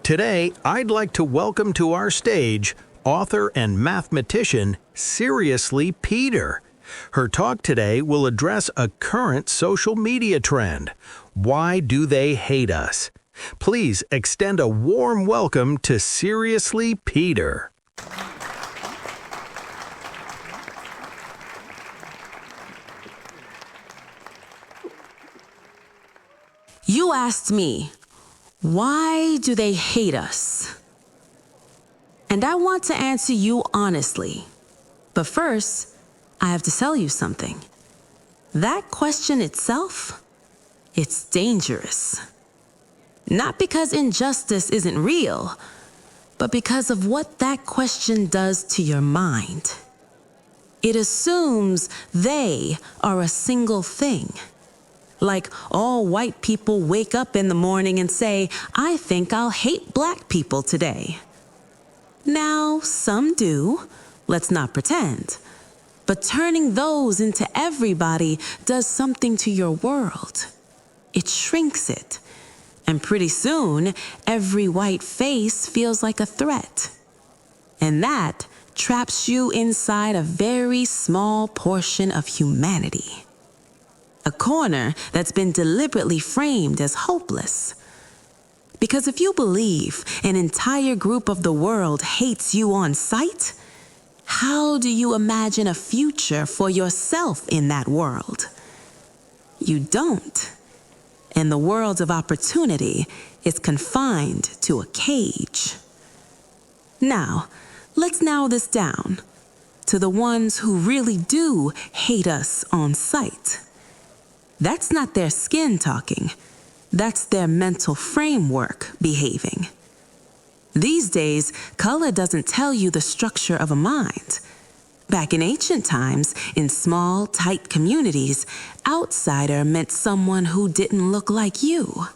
Today, I'd like to welcome to our stage author and mathematician Seriously Peter. Her talk today will address a current social media trend. Why do they hate us? Please extend a warm welcome to Seriously Peter. You asked me, why do they hate us? And I want to answer you honestly. But first, I have to tell you something. That question itself, it's dangerous. Not because injustice isn't real, but because of what that question does to your mind. It assumes they are a single thing. Like all white people wake up in the morning and say, I think I'll hate black people today. Now, some do, let's not pretend. But turning those into everybody does something to your world. It shrinks it. And pretty soon, every white face feels like a threat. And that traps you inside a very small portion of humanity. A corner that's been deliberately framed as hopeless. Because if you believe an entire group of the world hates you on sight, how do you imagine a future for yourself in that world? You don't. And the world of opportunity is confined to a cage. Now, let's narrow this down to the ones who really do hate us on sight. That's not their skin talking. That's their mental framework behaving. These days, color doesn't tell you the structure of a mind. Back in ancient times, in small, tight communities, outsider meant someone who didn't look like you.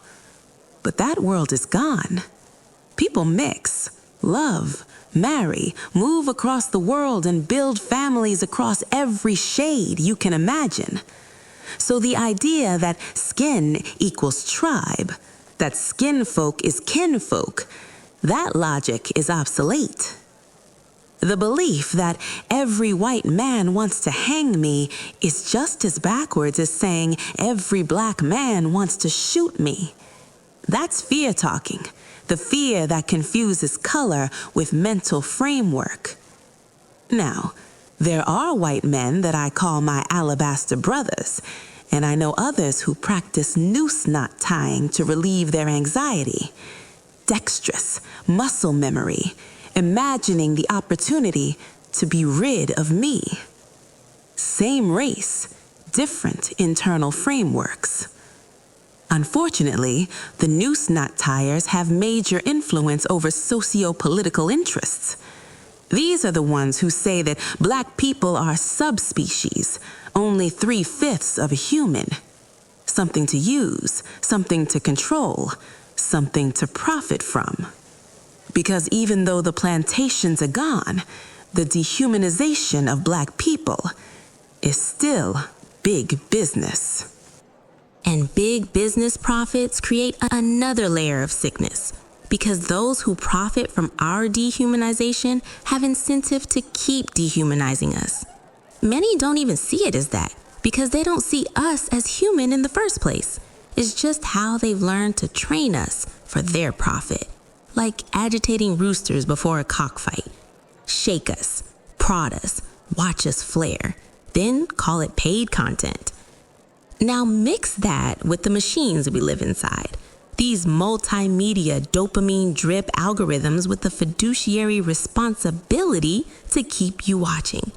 But that world is gone. People mix, love, marry, move across the world and build families across every shade you can imagine. So the idea that skin equals tribe, that skin folk is kinfolk, that logic is obsolete. The belief that every white man wants to hang me is just as backwards as saying every black man wants to shoot me. That's fear talking, the fear that confuses color with mental framework. Now, there are white men that I call my alabaster brothers, and I know others who practice noose knot tying to relieve their anxiety. Dexterous, muscle memory, imagining the opportunity to be rid of me. Same race, different internal frameworks. Unfortunately, the noose knot tiers have major influence over socio-political interests. These are the ones who say that black people are subspecies, only 3/5 of a human. Something to use, something to control, something to profit from. Because even though the plantations are gone, the dehumanization of black people is still big business. And big business profits create another layer of sickness. Because those who profit from our dehumanization have incentive to keep dehumanizing us. Many don't even see it as that because they don't see us as human in the first place. It's just how they've learned to train us for their profit. Like agitating roosters before a cockfight. Shake us, prod us, watch us flare, then call it paid content. Now mix that with the machines we live inside. These multimedia dopamine drip algorithms with the fiduciary responsibility to keep you watching.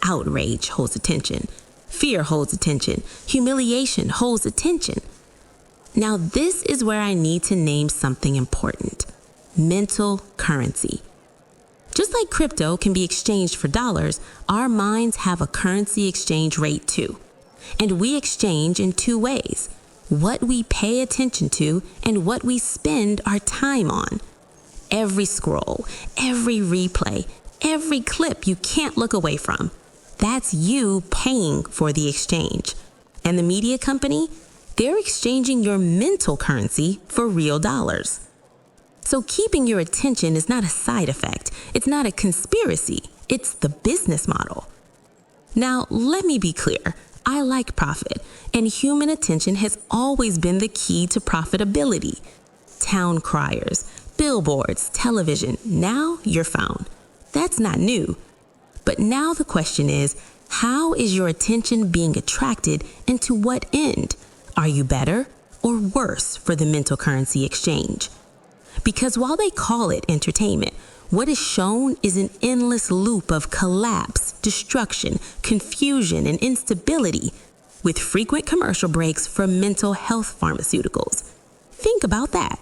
Outrage holds attention. Fear holds attention. Humiliation holds attention. Now this is where I need to name something important. Mental currency. Just like crypto can be exchanged for dollars, our minds have a currency exchange rate too. And we exchange in two ways. What we pay attention to and what we spend our time on. Every scroll, every replay, every clip you can't look away from. That's you paying for the exchange. And the media company, they're exchanging your mental currency for real dollars. So keeping your attention is not a side effect. It's not a conspiracy. It's the business model. Now, let me be clear. I like profit, and human attention has always been the key to profitability. Town criers, billboards, television, now your phone. That's not new. But now the question is, how is your attention being attracted and to what end? Are you better or worse for the mental currency exchange? Because while they call it entertainment, what is shown is an endless loop of collapse, destruction, confusion, and instability, with frequent commercial breaks for mental health pharmaceuticals. Think about that.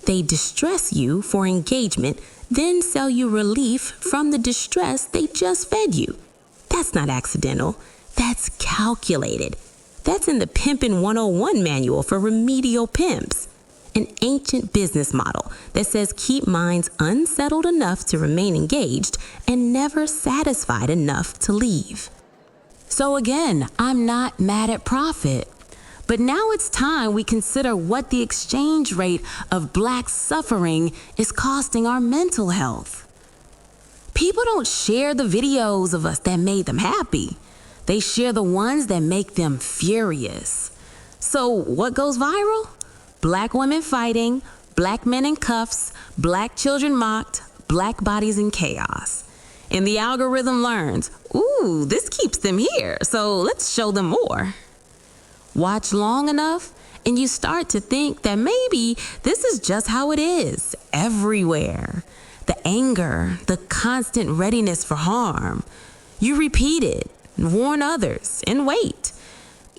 They distress you for engagement, then sell you relief from the distress they just fed you. That's not accidental. That's calculated. That's in the Pimpin' 101 manual for remedial pimps. An ancient business model that says keep minds unsettled enough to remain engaged and never satisfied enough to leave. So again, I'm not mad at profit. But now it's time we consider what the exchange rate of Black suffering is costing our mental health. People don't share the videos of us that made them happy. They share the ones that make them furious. So what goes viral? Black women fighting, Black men in cuffs, Black children mocked, Black bodies in chaos. And the algorithm learns, ooh, this keeps them here, so let's show them more. Watch long enough, and you start to think that maybe this is just how it is everywhere. The anger, the constant readiness for harm. You repeat it, warn others, and wait.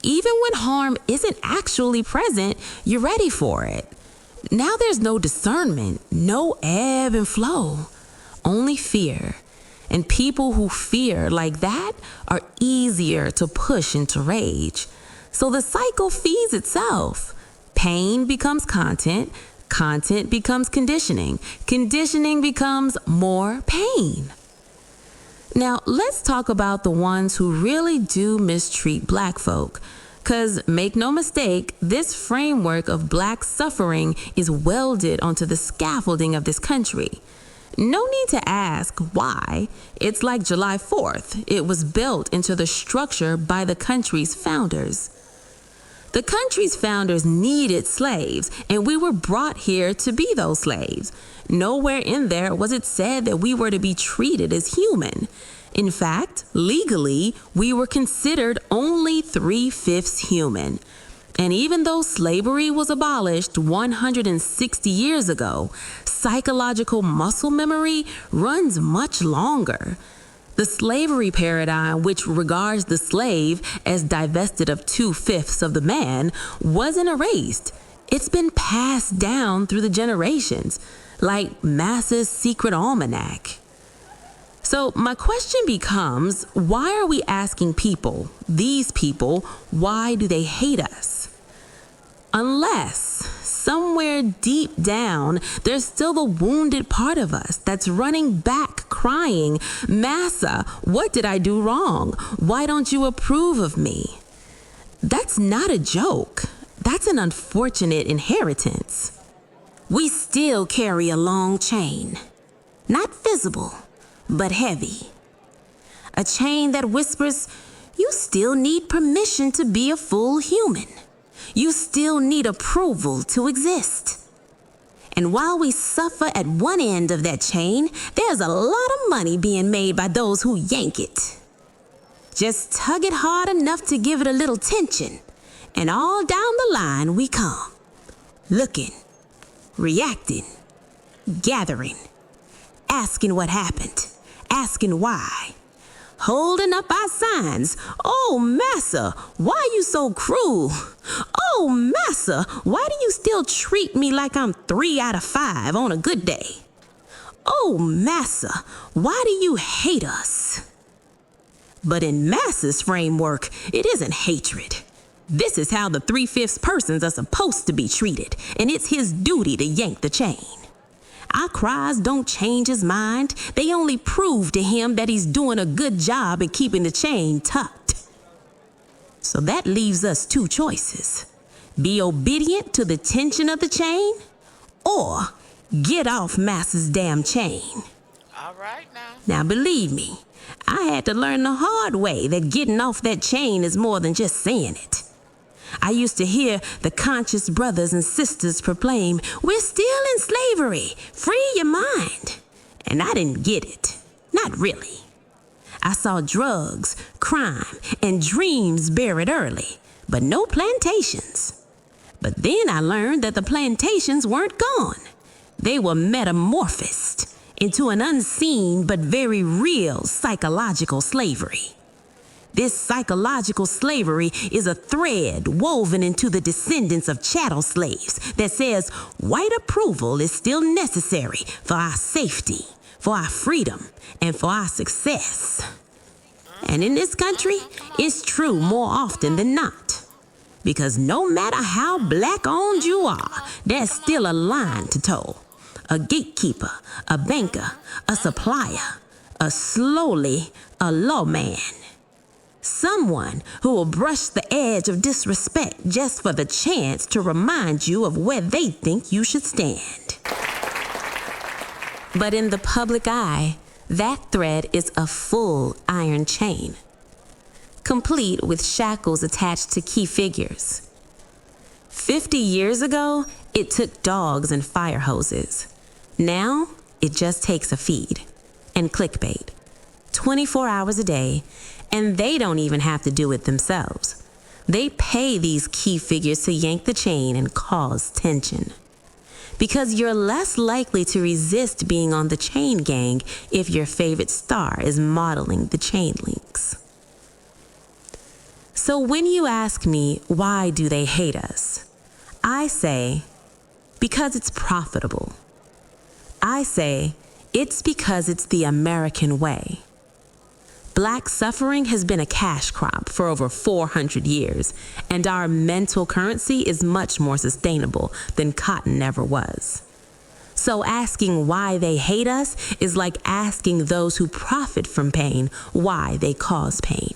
Even when harm isn't actually present, you're ready for it. Now there's no discernment, no ebb and flow, only fear. And people who fear like that are easier to push into rage. So the cycle feeds itself. Pain becomes content, content becomes conditioning, conditioning becomes more pain. Now, let's talk about the ones who really do mistreat Black folk. 'Cause make no mistake, this framework of Black suffering is welded onto the scaffolding of this country. No need to ask why. It's like July 4th. It was built into the structure by the country's founders. The country's founders needed slaves, and we were brought here to be those slaves. Nowhere in there was it said that we were to be treated as human. In fact, legally, we were considered only 3/5 human. And even though slavery was abolished 160 years ago, psychological muscle memory runs much longer. The slavery paradigm, which regards the slave as divested of 2/5 of the man, wasn't erased. It's been passed down through the generations, like Massa's secret almanac. So my question becomes, why are we asking people, these people, why do they hate us? Unless somewhere deep down, there's still the wounded part of us that's running back crying, Massa, what did I do wrong? Why don't you approve of me? That's not a joke. That's an unfortunate inheritance. We still carry a long chain, not visible, but heavy. A chain that whispers, you still need permission to be a full human. You still need approval to exist. And while we suffer at one end of that chain, there's a lot of money being made by those who yank it. Just tug it hard enough to give it a little tension, and all down the line we come. Looking, reacting, gathering, asking what happened, asking why. Holding up our signs. Oh, Massa, why are you so cruel? Oh, Massa, why do you still treat me like I'm 3 out of 5 on a good day? Oh, Massa, why do you hate us? But in Massa's framework, it isn't hatred. This is how the 3/5 persons are supposed to be treated, and it's his duty to yank the chain. Our cries don't change his mind. They only prove to him that he's doing a good job in keeping the chain tucked. So that leaves us 2 choices. Be obedient to the tension of the chain, or Get off Massa's damn chain. All right now. Now, believe me, I had to learn the hard way that getting off that chain is more than just saying it. I used to hear the conscious brothers and sisters proclaim, "We're still in slavery. Free your mind." And I didn't get it. Not really. I saw drugs, crime, and dreams buried early, but no plantations. But then I learned that the plantations weren't gone. They were metamorphosed into an unseen but very real psychological slavery. This psychological slavery is a thread woven into the descendants of chattel slaves that says white approval is still necessary for our safety, for our freedom, and for our success. And in this country, it's true more often than not. Because no matter how black-owned you are, there's still a line to toe. A gatekeeper, a banker, a supplier, a lawman. Someone who will brush the edge of disrespect just for the chance to remind you of where they think you should stand. But in the public eye, that thread is a full iron chain, complete with shackles attached to key figures. 50 years ago, it took dogs and fire hoses. Now, it just takes a feed and clickbait, 24 hours a day, and they don't even have to do it themselves. They pay these key figures to yank the chain and cause tension. Because you're less likely to resist being on the chain gang if your favorite star is modeling the chain links. So when you ask me, why do they hate us? I say, because it's profitable. I say, it's because it's the American way. Black suffering has been a cash crop for over 400 years, and our mental currency is much more sustainable than cotton ever was. So asking why they hate us is like asking those who profit from pain why they cause pain.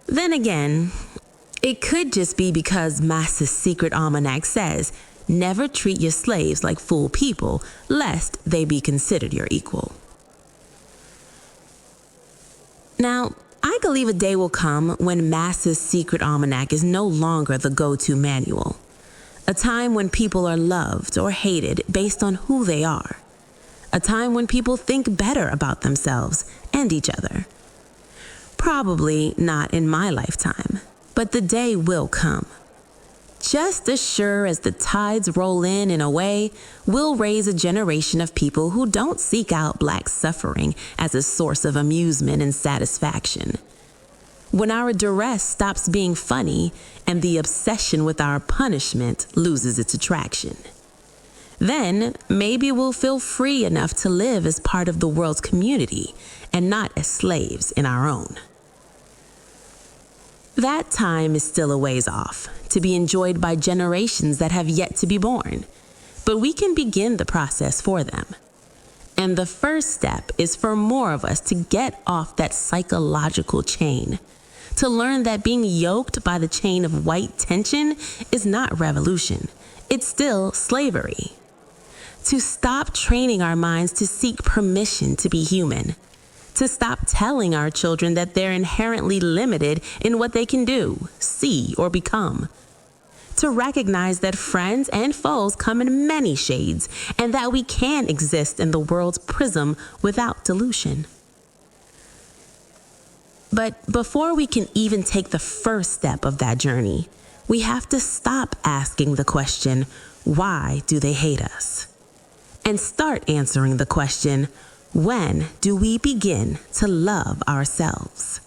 Then again, it could just be because Massa's secret almanac says, never treat your slaves like fool people, lest they be considered your equal. Now, I believe a day will come when Massa's secret almanac is no longer the go-to manual. A time when people are loved or hated based on who they are. A time when people think better about themselves and each other. Probably not in my lifetime, but the day will come. Just as sure as the tides roll in a way, we'll raise a generation of people who don't seek out Black suffering as a source of amusement and satisfaction. When our duress stops being funny and the obsession with our punishment loses its attraction. Then maybe we'll feel free enough to live as part of the world's community and not as slaves in our own. That time is still a ways off, to be enjoyed by generations that have yet to be born. But we can begin the process for them. And the first step is for more of us to get off that psychological chain, to learn that being yoked by the chain of white tension is not revolution. It's still slavery. To stop training our minds to seek permission to be human. To stop telling our children that they're inherently limited in what they can do, see, or become. To recognize that friends and foes come in many shades and that we can exist in the world's prism without dilution. But before we can even take the first step of that journey, we have to stop asking the question, why do they hate us? And start answering the question, when do we begin to love ourselves?